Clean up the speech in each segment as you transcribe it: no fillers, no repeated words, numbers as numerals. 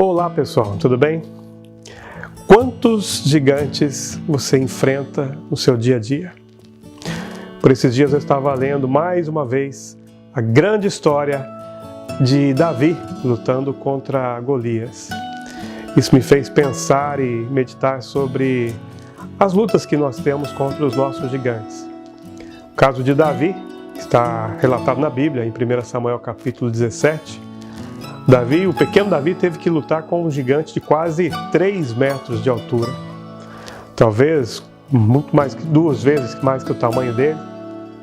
Olá pessoal, tudo bem? Quantos gigantes você enfrenta no seu dia a dia? Por esses dias eu estava lendo mais uma vez a grande história de Davi lutando contra Golias. Isso me fez pensar e meditar sobre as lutas que nós temos contra os nossos gigantes. O caso de Davi, que está relatado na Bíblia, em 1 Samuel capítulo 17, o pequeno Davi teve que lutar com um gigante de quase 3 metros de altura. Talvez muito mais, 2 vezes mais que o tamanho dele,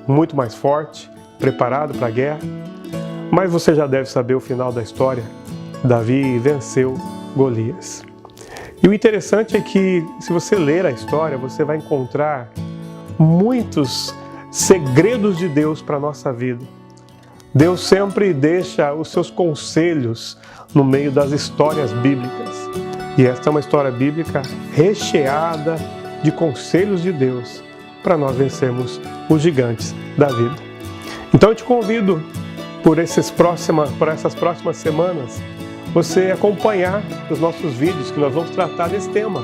muito mais forte, preparado para a guerra. Mas você já deve saber o final da história. Davi venceu Golias. E o interessante é que, se você ler a história, você vai encontrar muitos segredos de Deus para a nossa vida. Deus sempre deixa os seus conselhos no meio das histórias bíblicas. E esta é uma história bíblica recheada de conselhos de Deus para nós vencermos os gigantes da vida. Então eu te convido por essas próximas semanas você acompanhar os nossos vídeos que nós vamos tratar desse tema,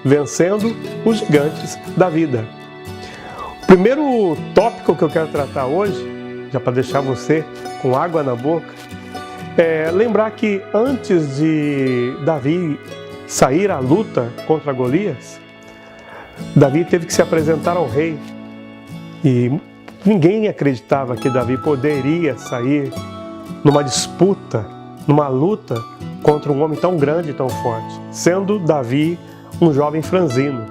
vencendo os gigantes da vida. O primeiro tópico que eu quero tratar hoje, já para deixar você com água na boca, é lembrar que antes de Davi sair à luta contra Golias, Davi teve que se apresentar ao rei e ninguém acreditava que Davi poderia sair numa disputa, numa luta contra um homem tão grande e tão forte, sendo Davi um jovem franzino.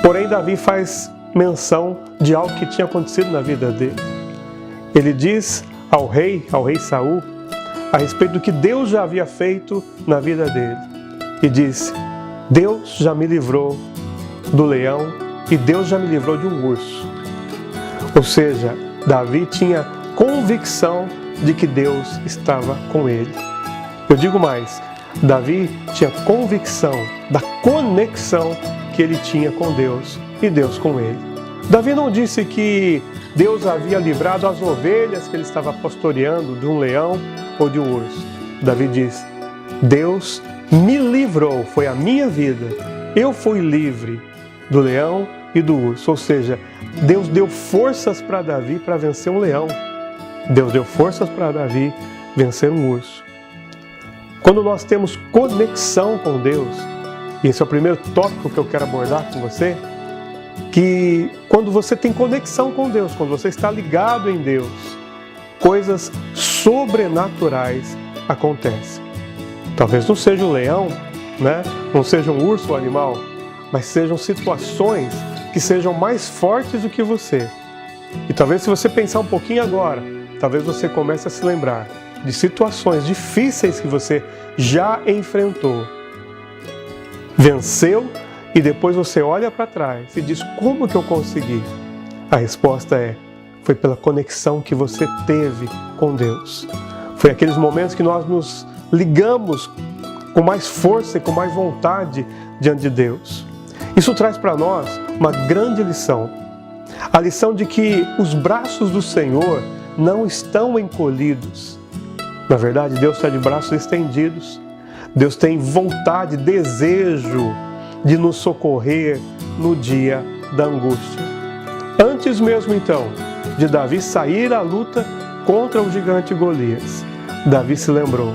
Porém, Davi faz menção de algo que tinha acontecido na vida dele. Ele diz ao rei Saul, a respeito do que Deus já havia feito na vida dele. E disse: Deus já me livrou do leão e Deus já me livrou de um urso. Ou seja, Davi tinha convicção de que Deus estava com ele. Eu digo mais, Davi tinha convicção da conexão que ele tinha com Deus e Deus com ele. Davi não disse que Deus havia livrado as ovelhas que ele estava pastoreando de um leão ou de um urso. Davi diz: Deus me livrou, foi a minha vida. Eu fui livre do leão e do urso. Ou seja, Deus deu forças para Davi para vencer um leão. Deus deu forças para Davi vencer um urso. Quando nós temos conexão com Deus, e esse é o primeiro tópico que eu quero abordar com você, que quando você tem conexão com Deus, quando você está ligado em Deus, coisas sobrenaturais acontecem. Talvez não seja um leão, não seja um urso ou animal, mas sejam situações que sejam mais fortes do que você. E talvez, se você pensar um pouquinho agora, talvez você comece a se lembrar de situações difíceis que você já enfrentou, venceu, e depois você olha para trás e diz: como que eu consegui? A resposta é: foi pela conexão que você teve com Deus. Foi aqueles momentos que nós nos ligamos com mais força e com mais vontade diante de Deus. Isso traz para nós uma grande lição. A lição de que os braços do Senhor não estão encolhidos. Na verdade, Deus está de braços estendidos. Deus tem vontade, desejo de nos socorrer no dia da angústia. Antes mesmo, então, de Davi sair à luta contra o gigante Golias, Davi se lembrou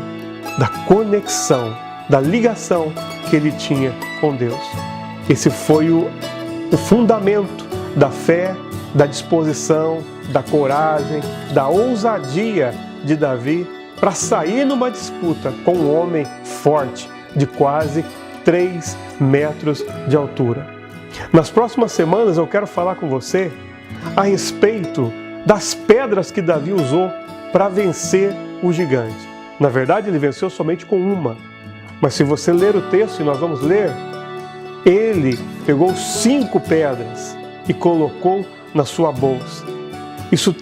da conexão, da ligação que ele tinha com Deus. Esse foi o fundamento da fé, da disposição, da coragem, da ousadia de Davi para sair numa disputa com um homem forte, de quase 3 metros de altura. Nas próximas semanas eu quero falar com você a respeito das pedras que Davi usou para vencer o gigante. Na verdade, ele venceu somente com uma. Mas se você ler o texto, e nós vamos ler, ele pegou 5 pedras e colocou na sua bolsa. Isso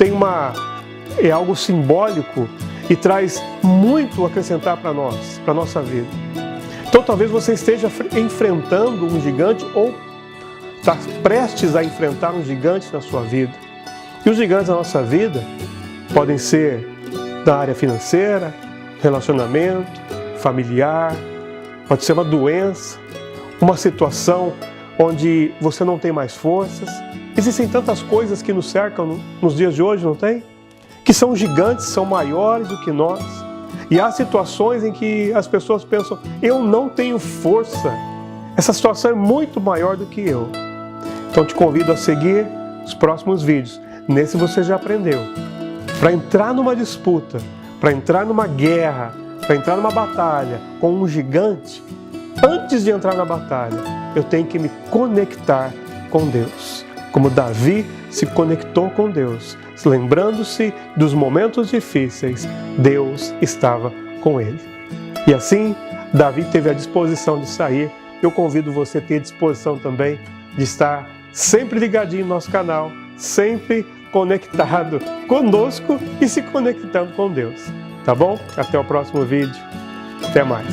é algo simbólico e traz muito a acrescentar para nós, para a nossa vida. Então talvez você esteja enfrentando um gigante ou está prestes a enfrentar um gigante na sua vida. E os gigantes da nossa vida podem ser da área financeira, relacionamento, familiar, pode ser uma doença, uma situação onde você não tem mais forças. Existem tantas coisas que nos cercam nos dias de hoje, não tem? Que são gigantes, são maiores do que nós. E há situações em que as pessoas pensam, eu não tenho força. Essa situação é muito maior do que eu. Então te convido a seguir os próximos vídeos. Nesse você já aprendeu. Para entrar numa disputa, para entrar numa guerra, para entrar numa batalha com um gigante, antes de entrar na batalha, eu tenho que me conectar com Deus. Como Davi se conectou com Deus, lembrando-se dos momentos difíceis, Deus estava com ele. E assim, Davi teve a disposição de sair. Eu convido você a ter a disposição também de estar sempre ligadinho no nosso canal, sempre conectado conosco e se conectando com Deus. Tá bom? Até o próximo vídeo. Até mais.